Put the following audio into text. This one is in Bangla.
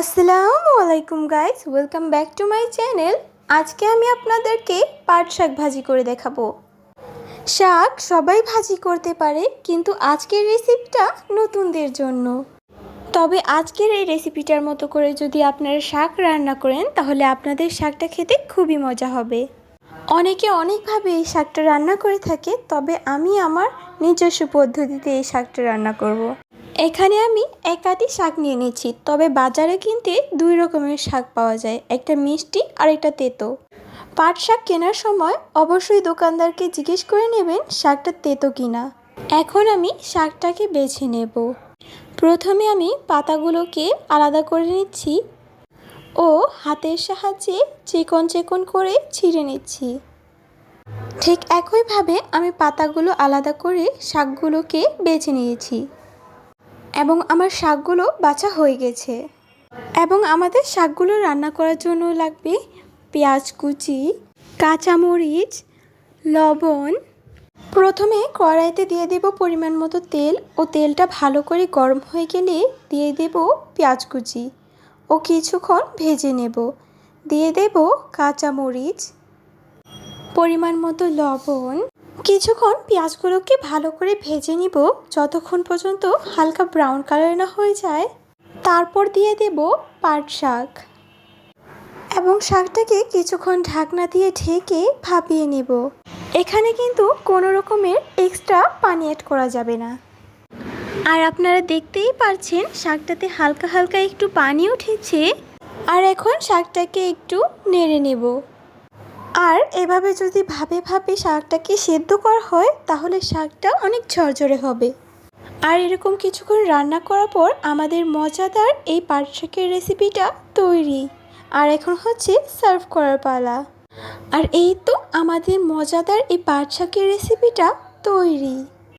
আসসালামু আলাইকুম guys, welcome back to my channel. আজকে আমি আপনাদেরকে পাট শাক ভাজি করে দেখাবো। শাক সবাই ভাজি করতে পারে, কিন্তু আজকের রেসিপিটা নতুনদের জন্য। তবে আজকের এই রেসিপিটার মতো করে যদি আপনারা শাক রান্না করেন, তাহলে আপনাদের শাকটা খেতে খুবই মজা হবে। অনেকে অনেকভাবে এই শাকটা রান্না করে থাকে, তবে আমি আমার নিজস্ব পদ্ধতিতে এই শাকটা রান্না করব। এখানে আমি এক আটি শাক নিয়ে নিচ্ছি, তবে বাজারে কিনতে দুই রকমের শাক পাওয়া যায়, একটা মিষ্টি আর একটা তেতো। পাট শাক কেনার সময় অবশ্যই দোকানদারকে জিজ্ঞেস করে নেবেন শাকটা তেতো কিনা। এখন আমি শাকটাকে বেছে নেব। প্রথমে আমি পাতাগুলোকে আলাদা করে নিচ্ছি ও হাতের সাহায্যে চিকন চিকন করে ছিঁড়ে নিচ্ছি। ঠিক একইভাবে আমি পাতাগুলো আলাদা করে শাকগুলোকে বেছে নিয়েছি এবং আমার শাকগুলো বাছা হয়ে গেছে। এবং আমাদের শাকগুলো রান্না করার জন্য লাগবে পেঁয়াজ কুচি, কাঁচামরিচ, লবণ। প্রথমে কড়াইতে দিয়ে দেব পরিমাণ মতো তেল, ও তেলটা ভালো করে গরম হয়ে গেলে দিয়ে দেব পেঁয়াজ কুচি ও কিছুক্ষণ ভেজে নেব। দিয়ে দেব কাঁচামরিচ, পরিমাণ মতো লবণ। কিছুক্ষণ পেঁয়াজগুলোকে ভালো করে ভেজে নিব যতক্ষণ পর্যন্ত হালকা ব্রাউন কালার না হয়ে যায়। তারপর দিয়ে দেব পাট শাক এবং শাকটাকে কিছুক্ষণ ঢাকনা দিয়ে ঢেকে ভাপিয়ে নেব। এখানে কিন্তু কোনো রকমের এক্সট্রা পানি অ্যাড করা যাবে না। আর আপনারা দেখতেই পারছেন শাকটাতে হালকা হালকা একটু পানি উঠেছে। আর এখন শাকটাকে একটু নেড়ে নেব। আর এভাবে যদি ভাপে ভাপে শাকটাকে সেদ্ধ করা হয়, তাহলে শাকটা অনেক ঝরঝরে হবে। আর এরকম কিছুক্ষণ রান্না করার পর আমাদের মজাদার এই পাট শাকের রেসিপিটা তৈরি। আর এখন হচ্ছে সার্ভ করার পালা। আর এই তো আমাদের মজাদার এই পাট শাকের রেসিপিটা তৈরি।